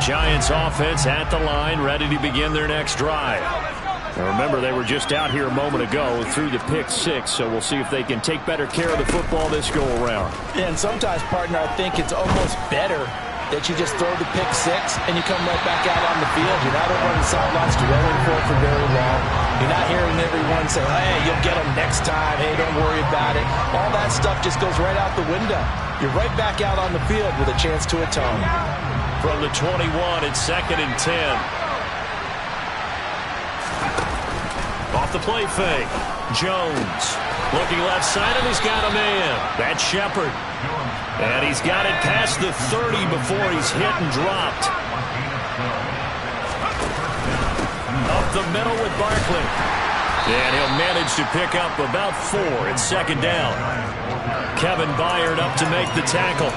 Giants offense at the line, ready to begin their next drive. Now remember, they were just out here a moment ago through the pick six, so we'll see if they can take better care of the football this go-around. And sometimes, partner, I think it's almost better that you just throw the pick six and you come right back out on the field. You're not over on the sidelines dwelling for it for very long. You're not hearing everyone say, hey, you'll get them next time. Hey, don't worry about it. All that stuff just goes right out the window. You're right back out on the field with a chance to atone. From the 21, it's 2nd and 10. Off the play fake. Jones looking left side, and he's got a man. That's Shepard. And he's got it past the 30 before he's hit and dropped. Up the middle with Barkley. And he'll manage to pick up about 4. It's 2nd down. Kevin Byard up to make the tackle.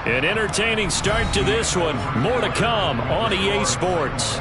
An entertaining start to this one. More to come on EA Sports.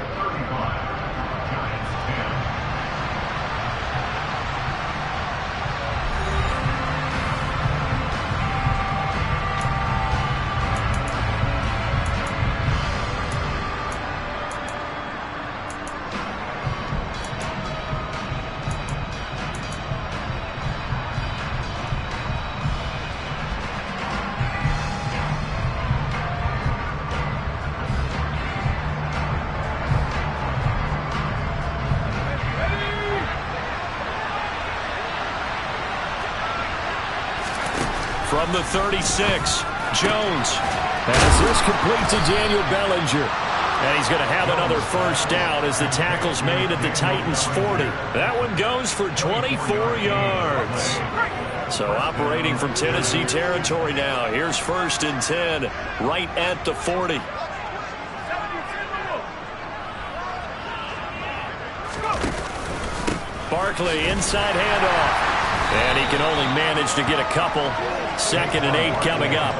From the 36, Jones has this complete to Daniel Bellinger. And he's going to have another first down as the tackle's made at the Titans' 40. That one goes for 24 yards. So operating from Tennessee territory now. Here's 1st and 10 right at the 40. Barkley inside handoff. And he can only manage to get a couple. 2nd and 8 coming up.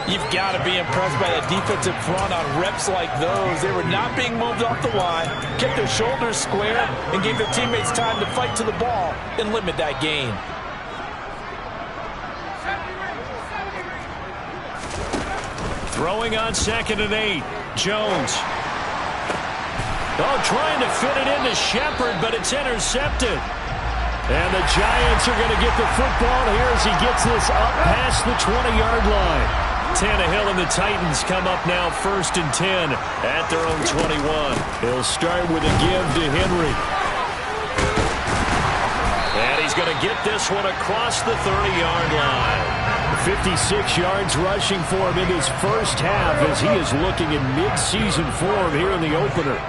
You've got to be impressed by that defensive front on reps like those. They were not being moved off the line, kept their shoulders square, and gave their teammates time to fight to the ball and limit that gain. Throwing on 2nd and 8. Jones. Oh, trying to fit it into Shepard, but it's intercepted. And the Giants are going to get the football here as he gets this up past the 20-yard line. Tannehill and the Titans come up now 1st and 10 at their own 21. He'll start with a give to Henry. And he's going to get this one across the 30-yard line. 56 yards rushing for him in his first half as he is looking in mid-season form here in the opener.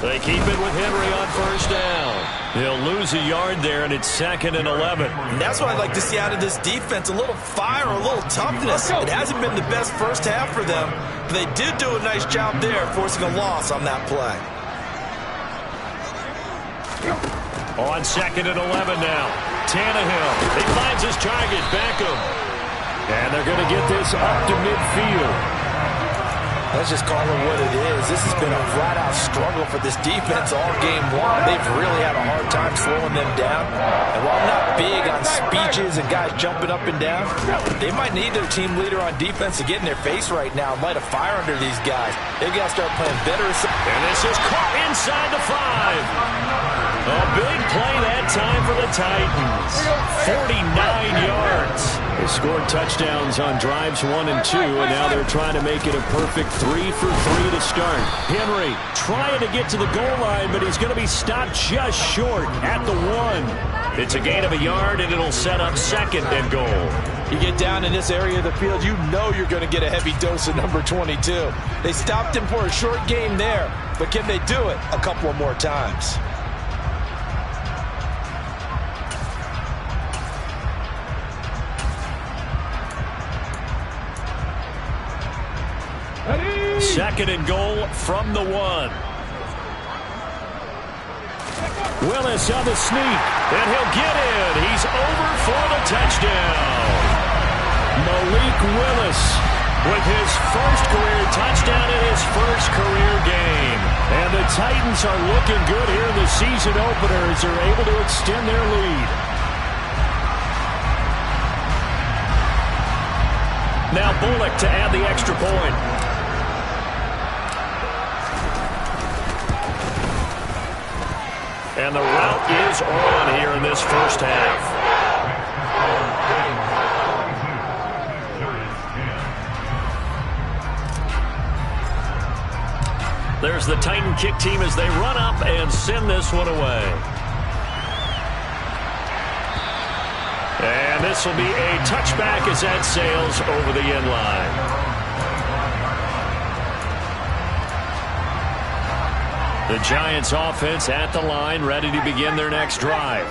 They keep it with Henry on 1st down. He'll lose a yard there, and it's 2nd and 11. And that's what I'd like to see out of this defense, a little fire, a little toughness. It hasn't been the best first half for them, but they did do a nice job there, forcing a loss on that play. On 2nd and 11 now. Tannehill, he finds his target, Beckham. And they're going to get this up to midfield. Let's just call it what it is. This has been a flat-out struggle for this defense all game long. They've really had a hard time slowing them down. And while I'm not big on speeches and guys jumping up and down, they might need their team leader on defense to get in their face right now and light a fire under these guys. They've got to start playing better. And this is caught inside the 5. A big play that time for the Titans. 49 yards. They scored touchdowns on drives 1 and 2, and now they're trying to make it a perfect 3 for 3 to start. Henry trying to get to the goal line, but he's going to be stopped just short at the 1. It's a gain of a yard, and it'll set up 2nd and goal. You get down in this area of the field, you know you're going to get a heavy dose of number 22. They stopped him for a short game there, but can they do it a couple of more times? Second and goal from the 1. Willis on the sneak, and he'll get in. He's over for the touchdown. Malik Willis with his first career touchdown in his first career game. And the Titans are looking good here in the season opener as they're able to extend their lead. Now Bullock to add the extra point. And the route is on here in this first half. There's the Titan kick team as they run up and send this one away. And this will be a touchback as that sails over the end line. The Giants offense at the line, ready to begin their next drive.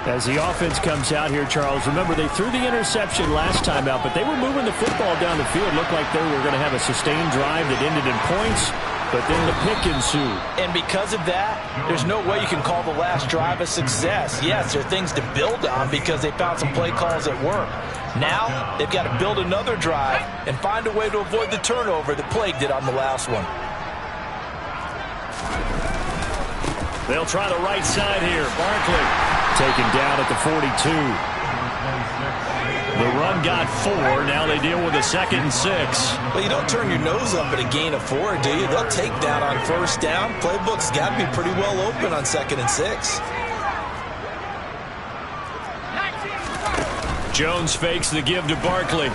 As the offense comes out here, Charles, remember they threw the interception last time out, but they were moving the football down the field. Looked like they were going to have a sustained drive that ended in points. But then the pick ensued. And because of that, there's no way you can call the last drive a success. Yes, there are things to build on because they found some play calls that work. Now, they've got to build another drive and find a way to avoid the turnover that plagued it on the last one. They'll try the right side here. Barkley taken down at the 42. The run got 4. Now they deal with a 2nd and 6. Well, you don't turn your nose up at a gain of 4, do you? They'll take down on first down. Playbook's got to be pretty well open on 2nd and 6. Jones fakes the give to Barkley.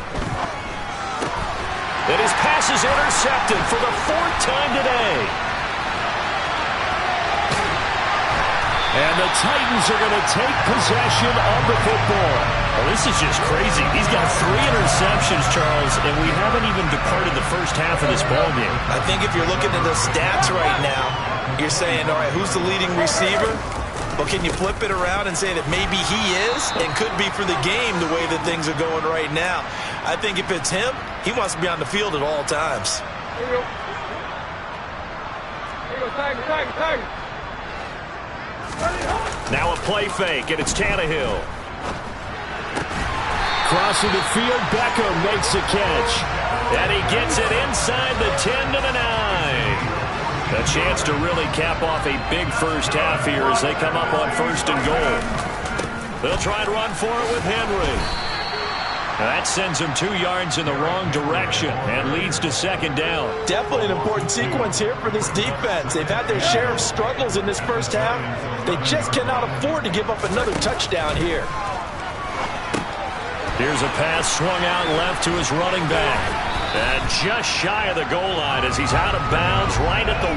And his pass is intercepted for the 4th time today. And the Titans are going to take possession of the football. Well, this is just crazy. He's got 3 interceptions, Charles, and we haven't even departed the first half of this ballgame. I think if you're looking at the stats right now, you're saying, all right, who's the leading receiver? Well, can you flip it around and say that maybe he is and could be for the game the way that things are going right now? I think if it's him, he wants to be on the field at all times. Here you go. Here you go, Tiger. Now a play fake, and it's Tannehill. Crossing the field, Beckham makes a catch. And he gets it inside the 10 to the 9. A chance to really cap off a big first half here as they come up on 1st and goal. They'll try and run for it with Henry. That sends them 2 yards in the wrong direction and leads to 2nd down. Definitely an important sequence here for this defense. They've had their share of struggles in this first half. They just cannot afford to give up another touchdown here. Here's a pass swung out left to his running back. And just shy of the goal line as he's out of bounds right at the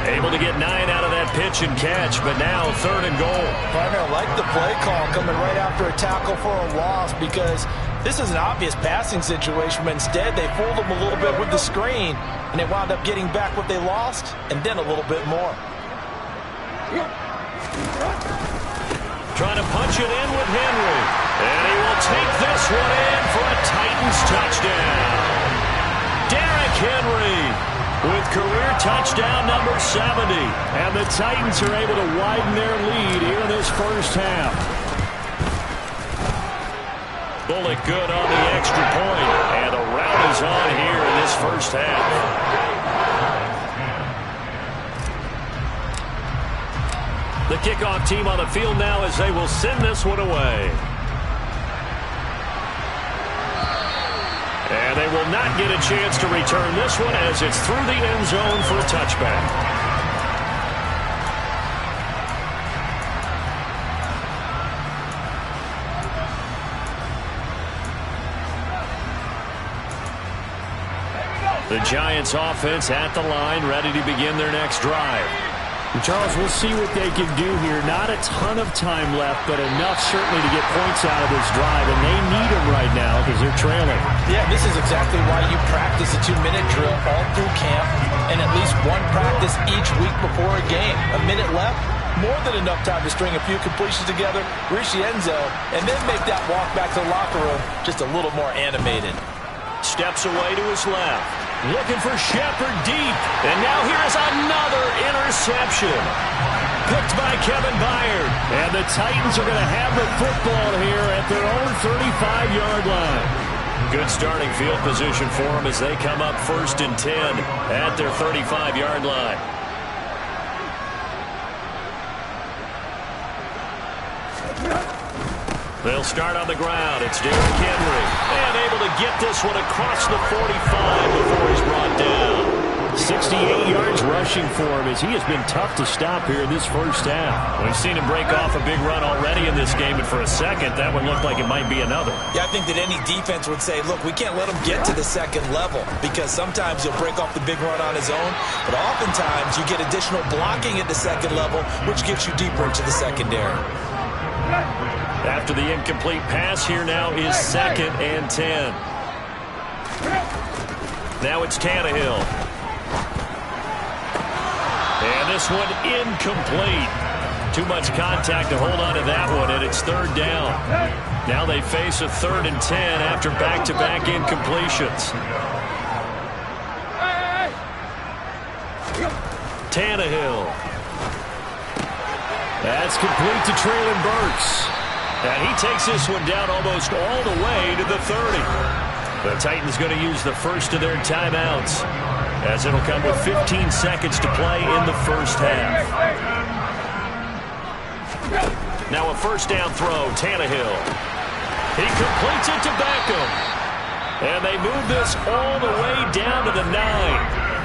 1. Able to get 9 out of that pitch and catch, but now 3rd and goal. Partner, I like the play call coming right after a tackle for a loss because this is an obvious passing situation, but instead they fooled them a little bit with the screen, and they wound up getting back what they lost and then a little bit more. Trying to punch it in with Henry. And he will take this one in for a Titans touchdown. Derrick Henry with career touchdown number 70. And the Titans are able to widen their lead here in this first half. Bullock good on the extra point. And the rout is on here in this first half. The kickoff team on the field now as they will send this one away. And they will not get a chance to return this one as it's through the end zone for a touchback. The Giants offense at the line, ready to begin their next drive. Charles, we'll see what they can do here. Not a ton of time left, but enough certainly to get points out of this drive, and they need them right now because they're trailing. Yeah, this is exactly why you practice a 2-minute drill all through camp and at least one practice each week before a game. A minute left, more than enough time to string a few completions together, reach the end zone, and then make that walk back to the locker room just a little more animated. Steps away to his left. Looking for Shepard deep. And now here is another interception. Picked by Kevin Byard. And the Titans are going to have the football here at their own 35-yard line. Good starting field position for them as they come up 1st and 10 at their 35-yard line. They'll start on the ground. It's Derrick Henry. And able to get this one across the 45 before he's brought down. 68 yards rushing for him as he has been tough to stop here in this first half. We've seen him break off a big run already in this game, and for a second, that one looked like it might be another. Yeah, I think that any defense would say, look, we can't let him get to the second level because sometimes he'll break off the big run on his own, but oftentimes you get additional blocking at the second level, which gets you deeper into the secondary. After the incomplete pass, here now is 2nd and 10. Now it's Tannehill. And this one incomplete. Too much contact to hold on to that one, and it's 3rd down. Now they face a 3rd and 10 after back-to-back incompletions. Tannehill. That's complete to Treylon Burks. And he takes this one down almost all the way to the 30. The Titans going to use the first of their timeouts, as it'll come with 15 seconds to play in the first half. Now a first down throw, Tannehill. He completes it to Beckham. And they move this all the way down to the 9.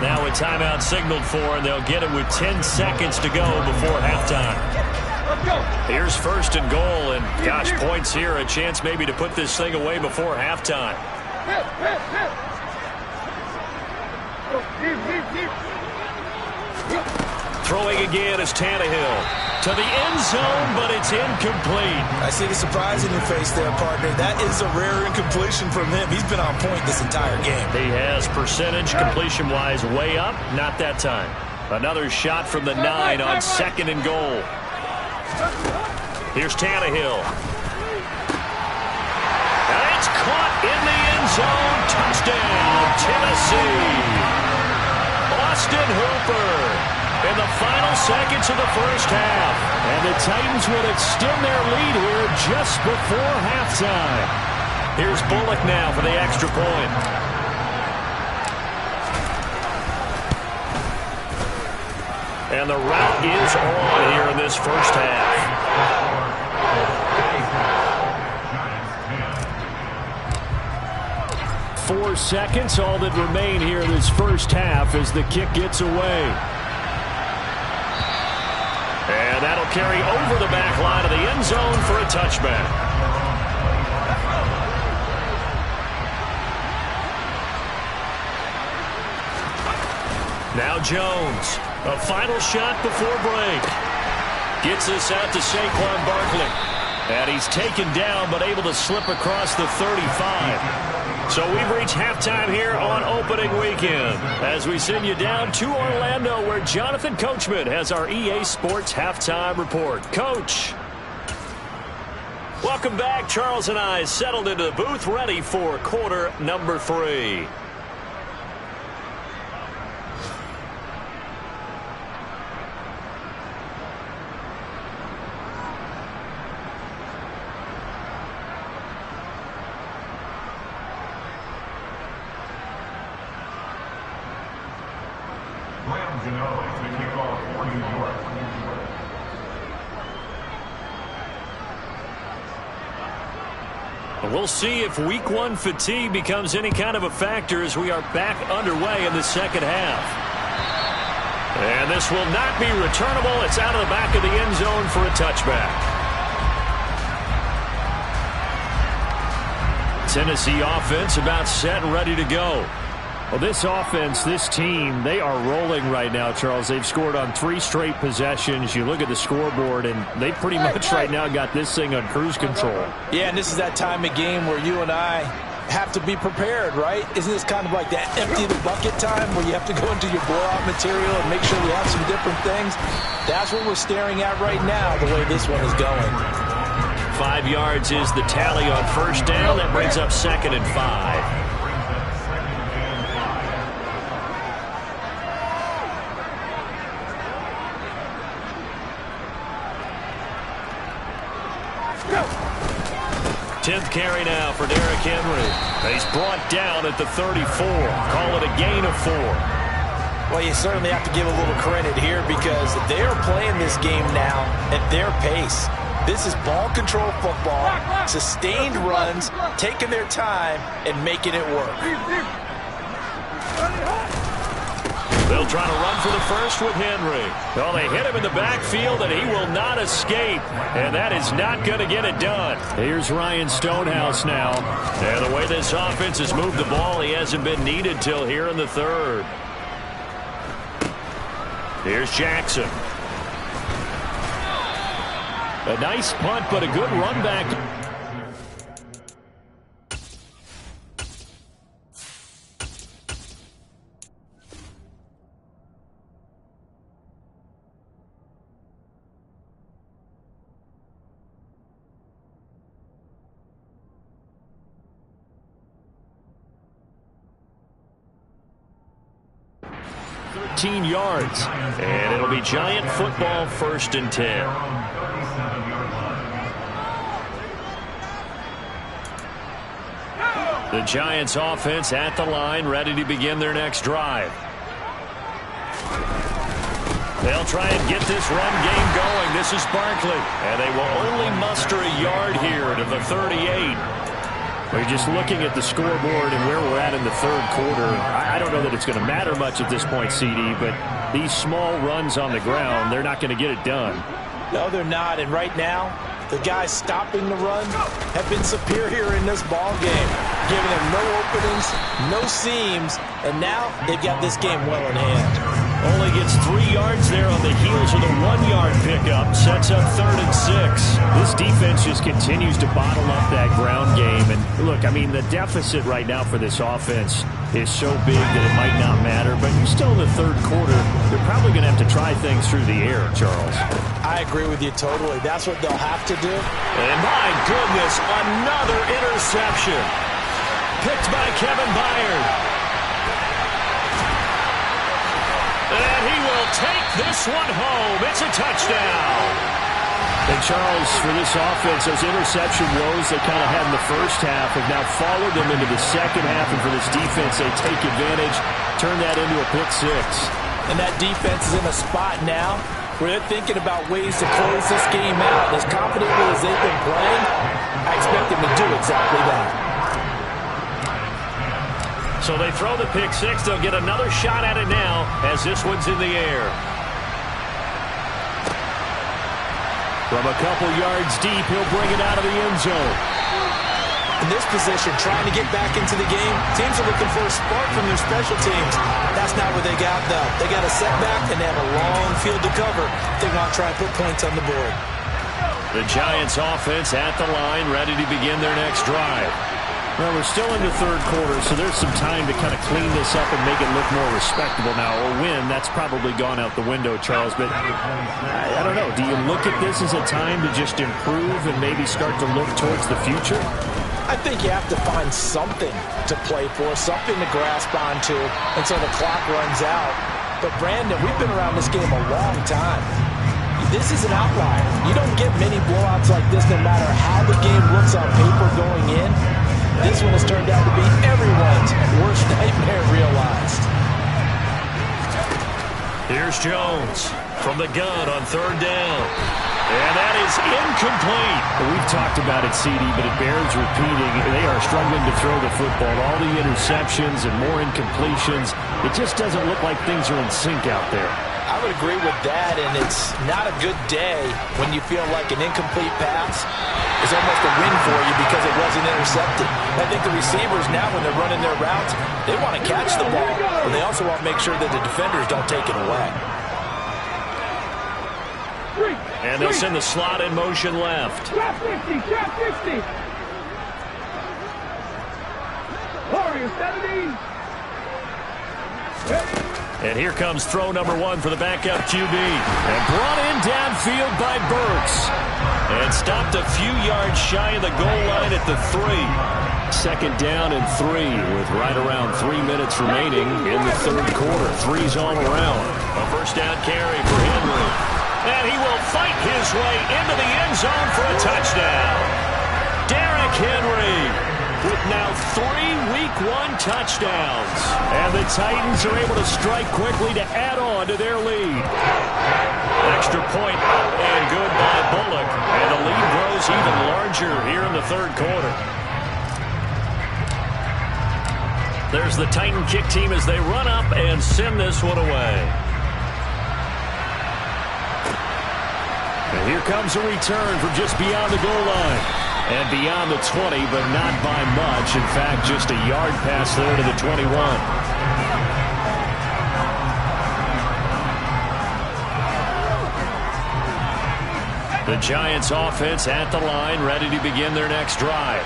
Now a timeout signaled for, and they'll get it with 10 seconds to go before halftime. Here's 1st and goal, and gosh, points here, a chance maybe to put this thing away before halftime. Throwing again is Tannehill. To the end zone, but it's incomplete. I see the surprise in your face there, partner. That is a rare incompletion from him. He's been on point this entire game. He has percentage completion-wise way up. Not that time. Another shot from the 9 on 2nd and goal. Here's Tannehill. And it's caught in the end zone. Touchdown, Tennessee. Austin Hooper in the final seconds of the first half. And the Titans will extend their lead here just before halftime. Here's Bullock now for the extra point. And the route is on here in this first half. 4 seconds, all that remain here in this first half as the kick gets away. And that'll carry over the back line of the end zone for a touchback. Now Jones, a final shot before break. Gets this out to Saquon Barkley. And he's taken down but able to slip across the 35. So we've reached halftime here on opening weekend as we send you down to Orlando where Jonathan Coachman has our EA Sports halftime report. Coach. Welcome back. Charles and I settled into the booth ready for quarter number 3. We'll see if week 1 fatigue becomes any kind of a factor as we are back underway in the second half. And this will not be returnable. It's out of the back of the end zone for a touchback. Tennessee offense about set and ready to go. Well, this offense, this team, they are rolling right now, Charles. They've scored on 3 straight possessions. You look at the scoreboard, and they pretty much right now got this thing on cruise control. Yeah, and this is that time of game where you and I have to be prepared, right? Isn't this kind of like that empty the bucket time where you have to go into your blowout material and make sure you have some different things? That's what we're staring at right now, the way this one is going. 5 yards is the tally on first down. That brings up 2nd and 5. Tenth carry now for Derrick Henry. He's brought down at the 34. Call it a gain of 4. Well, you certainly have to give a little credit here because they're playing this game now at their pace. This is ball control football, sustained runs, taking their time, and making it work. They'll try to run for the first with Henry. Well, they hit him in the backfield, and he will not escape. And that is not going to get it done. Here's Ryan Stonehouse now. And the way this offense has moved the ball, he hasn't been needed till here in the third. Here's Jackson. A nice punt, but a good run back. Yards, and it'll be Giant football, 1st and 10. The Giants offense at the line, ready to begin their next drive. They'll try and get this run game going. This is Barkley, and they will only muster a yard here to the 38. We're just looking at the scoreboard and where we're at in the third quarter. I don't know that it's going to matter much at this point, CD, but these small runs on the ground, they're not going to get it done. No, they're not. And right now, the guys stopping the run have been superior in this ball game, giving them no openings, no seams, and now they've got this game well in hand. Only gets 3 yards there on the heels of the 1-yard pickup. Sets up 3rd and 6. This defense just continues to bottle up that ground game. And look, I mean, the deficit right now for this offense is so big that it might not matter. But you're still in the third quarter. You're probably going to have to try things through the air, Charles. I agree with you totally. That's what they'll have to do. And my goodness, another interception. Picked by Kevin Byard. And he will take this one home. It's a touchdown. And Charles, for this offense, those interception woes they kind of had in the first half have now followed them into the second half. And for this defense, they take advantage, turn that into a pick 6. And that defense is in a spot now where they're thinking about ways to close this game out. As confidently as they've been playing, I expect them to do exactly that. So they throw the pick 6. They'll get another shot at it now as this one's in the air. From a couple yards deep, he'll bring it out of the end zone. In this position, trying to get back into the game, teams are looking for a spark from their special teams. That's not what they got, though. They got a setback, and they have a long field to cover. They're going to try and put points on the board. The Giants offense at the line, ready to begin their next drive. Well, we're still in the third quarter, so there's some time to kind of clean this up and make it look more respectable now. Or win, that's probably gone out the window, Charles. But I don't know. Do you look at this as a time to just improve and maybe start to look towards the future? I think you have to find something to play for, something to grasp onto until the clock runs out. But, Brandon, we've been around this game a long time. This is an outlier. You don't get many blowouts like this no matter how the game looks on paper going in. This one has turned out to be everyone's worst nightmare realized. Here's Jones from the gun on 3rd down. And that is incomplete. We've talked about it, CD, but it bears repeating. They are struggling to throw the football. All the interceptions and more incompletions. It just doesn't look like things are in sync out there. I would agree with that, and it's not a good day when you feel like an incomplete pass is almost a win for you because it wasn't intercepted. I think the receivers now, when they're running their routes, they want to catch the ball, but they also want to make sure that the defenders don't take it away. And they'll send the slot in motion left. Trap 50, trap 50. Warriors 70. And here comes throw number 1 for the backup QB. And brought in downfield by Burks. And stopped a few yards shy of the goal line at the 3. 2nd down and 3 with right around 3 minutes remaining in the third quarter. 3's all around. A first down carry for Henry. And he will fight his way into the end zone for a touchdown. Derrick Henry with now 3 Week 1 touchdowns. And the Titans are able to strike quickly to add on to their lead. Extra point up and good by Bullock. And the lead grows even larger here in the third quarter. There's the Titan kick team as they run up and send this one away. And here comes a return from just beyond the goal line. And beyond the 20, but not by much. In fact, just a yard pass there to the 21. The Giants offense at the line, ready to begin their next drive.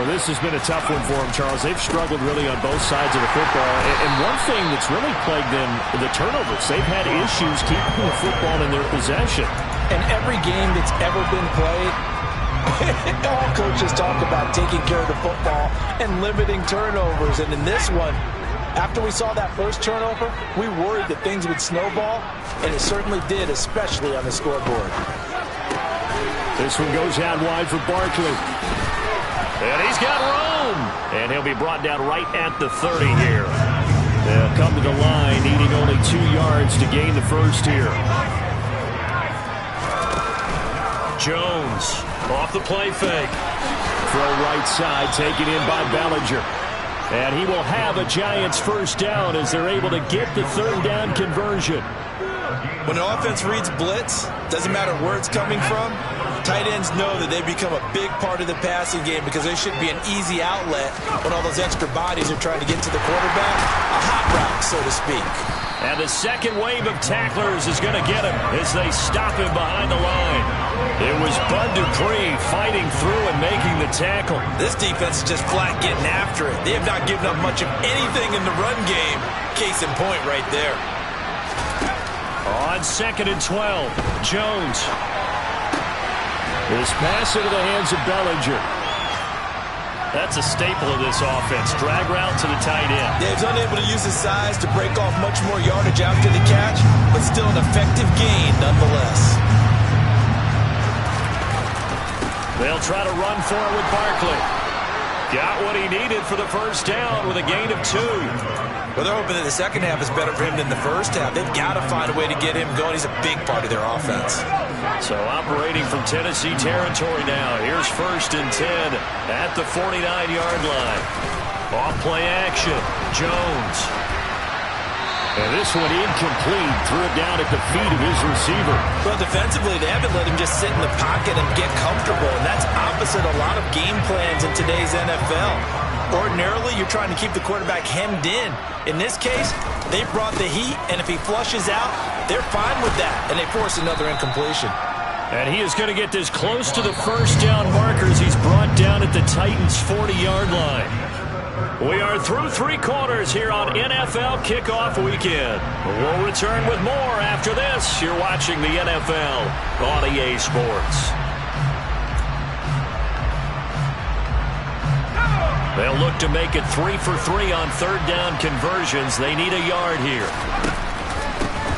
Well, this has been a tough one for them, Charles. They've struggled really on both sides of the football. And one thing that's really plagued them, the turnovers. They've had issues keeping the football in their possession. In every game that's ever been played, all coaches talk about taking care of the football and limiting turnovers. And in this one, after we saw that first turnover, we worried that things would snowball, and it certainly did, especially on the scoreboard. This one goes out wide for Barkley. And he's got room. And he'll be brought down right at the 30 here. They'll come to the line, needing only 2 yards to gain the first here. Jones off the play fake. Throw right side, taken in by Bellinger. And he will have a Giants first down as they're able to get the third down conversion. When an offense reads blitz, doesn't matter where it's coming from, tight ends know that they become a big part of the passing game because they should be an easy outlet when all those extra bodies are trying to get to the quarterback. A hot route, so to speak. And the second wave of tacklers is going to get him as they stop him behind the line. It was Bud Dupree fighting through and making the tackle. This defense is just flat getting after it. They have not given up much of anything in the run game. Case in point right there. On 2nd and 12, Jones. This pass into the hands of Bellinger. That's a staple of this offense. Drag route to the tight end. Yeah, he's unable to use his size to break off much more yardage after the catch, but still an effective gain nonetheless. They'll try to run for it with Barkley. Got what he needed for the first down with a gain of 2. Well, they're hoping that the second half is better for him than the first half. They've got to find a way to get him going. He's a big part of their offense. So operating from Tennessee territory now. Here's 1st and 10 at the 49-yard line. Off play action. Jones. And this one incomplete. Threw it down at the feet of his receiver. Well, defensively, they haven't let him just sit in the pocket and get comfortable. And that's opposite a lot of game plans in today's NFL. Ordinarily, you're trying to keep the quarterback hemmed in. In this case, they brought the heat, and if he flushes out, they're fine with that, and they force another incompletion. And he is going to get this close to the first down markers. He's brought down at the Titans' 40-yard line. We are through 3 quarters here on NFL Kickoff Weekend. We'll return with more after this. You're watching the NFL on EA Sports. They'll look to make it 3 for 3 on third down conversions. They need a yard here.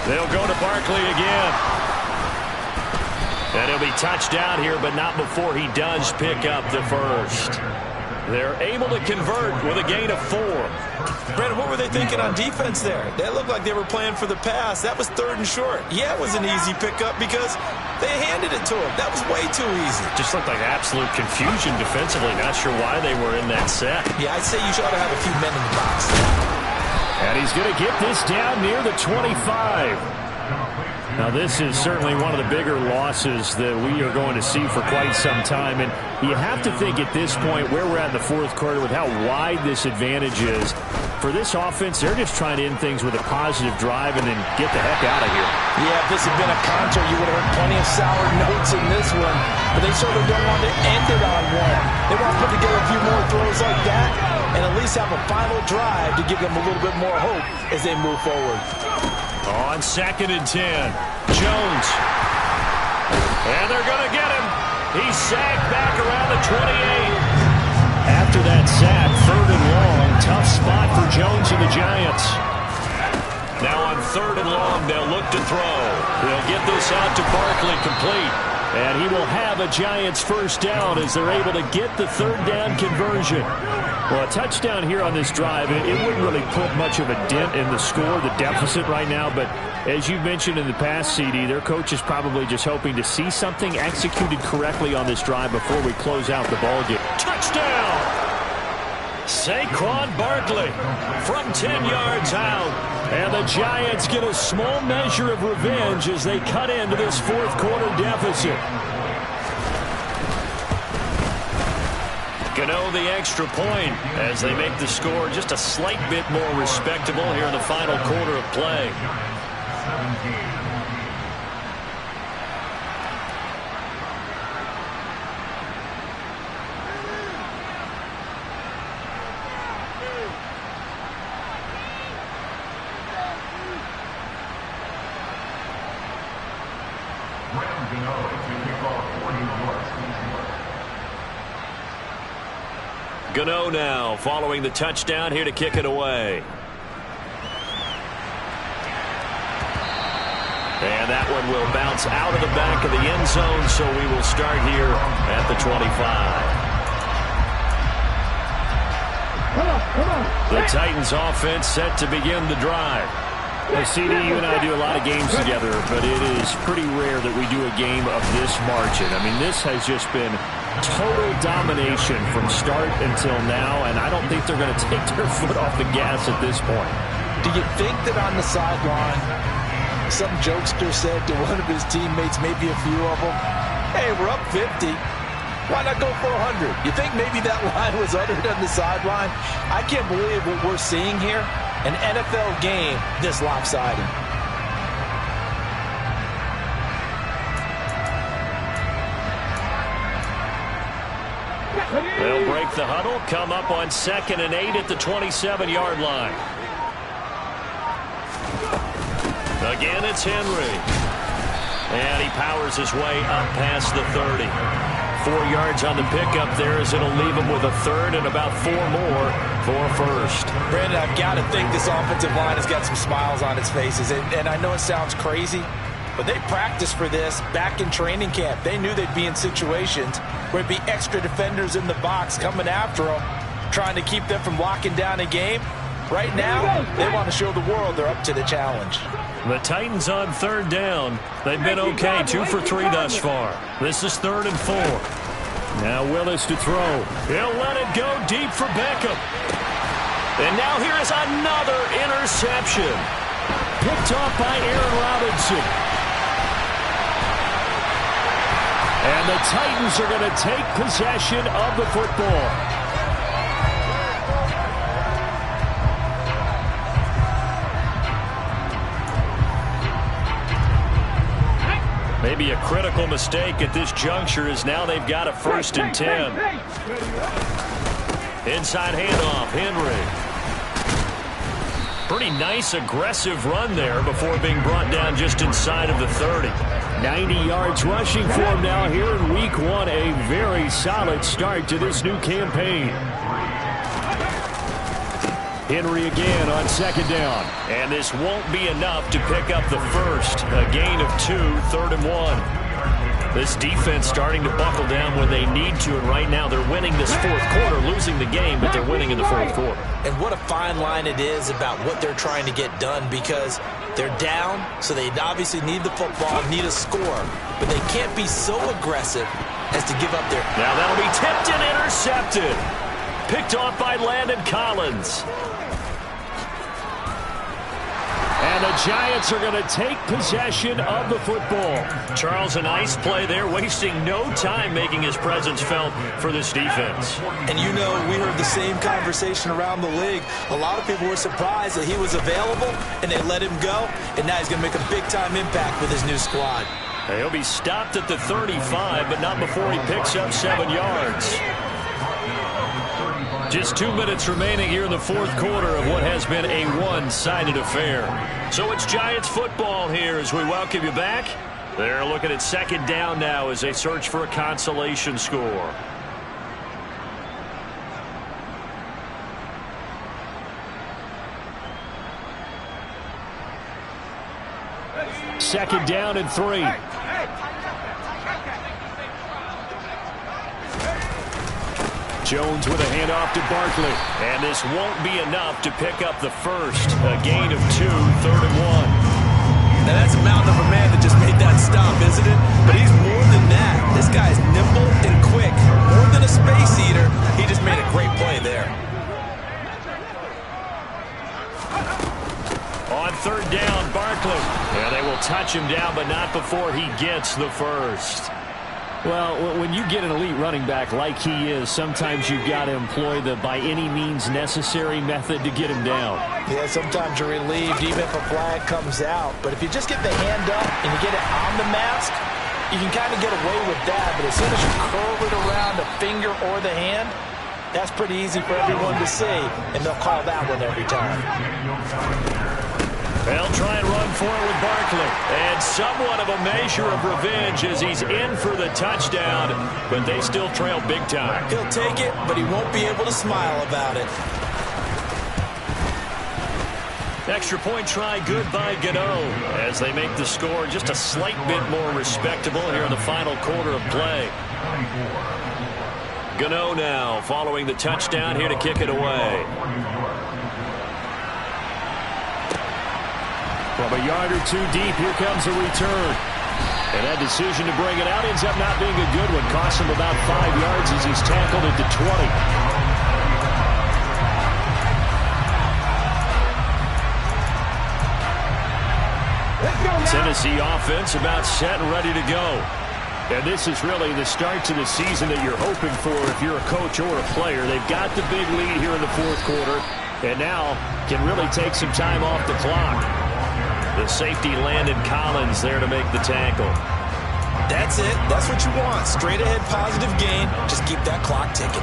They'll go to Barkley again. And he'll be touched down here, but not before he does pick up the first. They're able to convert with a gain of 4. Brandon, what were they thinking on defense there? They looked like they were playing for the pass. That was 3rd and short. Yeah, it was an easy pickup because they handed it to him. That was way too easy. Just looked like absolute confusion defensively. Not sure why they were in that set. Yeah, I'd say you ought to have a few men in the box. And he's going to get this down near the 25. Now, this is certainly one of the bigger losses that we are going to see for quite some time. And you have to think at this point where we're at in the 4th quarter with how wide this advantage is. For this offense, they're just trying to end things with a positive drive and then get the heck out of here. Yeah, if this had been a concert, you would have heard plenty of sour notes in this one. But they certainly don't want to end it on one. They want to put together a few more throws like that and at least have a final drive to give them a little bit more hope as they move forward. On 2nd and 10, Jones. And they're going to get him. He's sacked back around the 28. After that sack, 3rd and long, tough spot for Jones and the Giants. Now on 3rd and long, they'll look to throw. They'll get this out to Barkley complete. And he will have a Giants first down as they're able to get the third down conversion. Well, a touchdown here on this drive, it wouldn't really put much of a dent in the score, the deficit right now. But as you mentioned in the past, CD, their coach is probably just hoping to see something executed correctly on this drive before we close out the ballgame. Touchdown! Saquon Barkley from 10 yards out. And the Giants get a small measure of revenge as they cut into this fourth quarter deficit. Gano the extra point as they make the score just a slight bit more respectable here in the final quarter of play. Gano now following the touchdown here to kick it away. And that one will bounce out of the back of the end zone, so we will start here at the 25. The Titans offense set to begin the drive. Well, CD, you and I do a lot of games together, but it is pretty rare that we do a game of this margin. I mean, this has just been total domination from start until now, and I don't think they're going to take their foot off the gas at this point. Do you think that on the sideline, some jokester said to one of his teammates, maybe a few of them, hey, we're up 50. Why not go for 100? You think maybe that line was uttered on the sideline? I can't believe what we're seeing here. An NFL game this lopsided. They'll break the huddle, come up on 2nd and 8 at the 27-yard line. Again, it's Henry. And he powers his way up past the 30. 4 yards on the pickup there as it'll leave him with a third and about 4 more for first. Brandon, I've got to think this offensive line has got some smiles on its faces. And I know it sounds crazy, but they practiced for this back in training camp. They knew they'd be in situations where there'd be extra defenders in the box coming after them, trying to keep them from locking down a game. Right now, they want to show the world they're up to the challenge. The Titans on 3rd down. They've been okay, 2 for 3 thus far. This is 3rd and 4. Now Willis to throw. He'll let it go deep for Beckham. And now here is another interception. Picked off by Aaron Robinson. And the Titans are going to take possession of the football. Maybe a critical mistake at this juncture is now they've got a 1st and 10. Inside handoff, Henry. Pretty nice aggressive run there before being brought down just inside of the 30. 90 yards rushing for him now here in week 1. A very solid start to this new campaign. Henry again on 2nd down. And this won't be enough to pick up the first. A gain of 2, 3rd and 1. This defense starting to buckle down when they need to, and right now they're winning this 4th quarter, losing the game, but they're winning in the 4th quarter. And what a fine line it is about what they're trying to get done, because they're down, so they obviously need the football, need a score, but they can't be so aggressive as to give up their... Now that'll be tipped and intercepted. Picked off by Landon Collins. And the Giants are going to take possession of the football. Charles, a nice play there, wasting no time making his presence felt for this defense. And you know, we heard the same conversation around the league. A lot of people were surprised that he was available and they let him go. And now he's going to make a big-time impact with his new squad. He'll be stopped at the 35, but not before he picks up 7 yards. Just 2 minutes remaining here in the 4th quarter of what has been a one-sided affair. So it's Giants football here as we welcome you back. They're looking at 2nd down now as they search for a consolation score. Second down and 3. Jones with a handoff to Barkley. And this won't be enough to pick up the first. A gain of 2, 3rd and 1. Now that's a mountain of a man that just made that stop, isn't it? But he's more than that. This guy's nimble and quick. More than a space eater. He just made a great play there. On 3rd down, Barkley. Yeah, they will touch him down, but not before he gets the first. Well, when you get an elite running back like he is, sometimes you've got to employ the by any means necessary method to get him down. Yeah, sometimes you're relieved even if a flag comes out. But if you just get the hand up and you get it on the mask, you can kind of get away with that. But as soon as you curl it around the finger or the hand, that's pretty easy for everyone to see, and they'll call that one every time. They'll try and run for it with Barkley. And somewhat of a measure of revenge as he's in for the touchdown, but they still trail big time. He'll take it, but he won't be able to smile about it. Extra point try good by Gano as they make the score just a slight bit more respectable here in the final quarter of play. Gano now following the touchdown here to kick it away. From a yard or two deep, here comes a return. And that decision to bring it out ends up not being a good one. Costs him about 5 yards as he's tackled at the 20. Tennessee offense about set and ready to go. And this is really the start to the season that you're hoping for if you're a coach or a player. They've got the big lead here in the 4th quarter and now can really take some time off the clock. The safety Landon Collins there to make the tackle. That's it. That's what you want. Straight ahead positive gain. Just keep that clock ticking.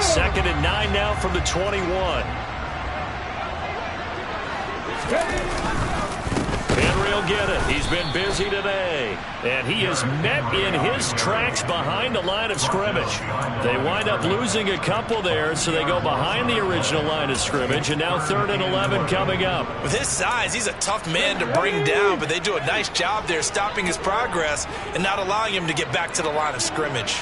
Second and 9 now from the 21. Henry will get it. He's been busy today. And he is met in his tracks behind the line of scrimmage. They wind up losing a couple there, so they go behind the original line of scrimmage. And now 3rd and 11 coming up. With his size, he's a tough man to bring down, but they do a nice job there stopping his progress and not allowing him to get back to the line of scrimmage.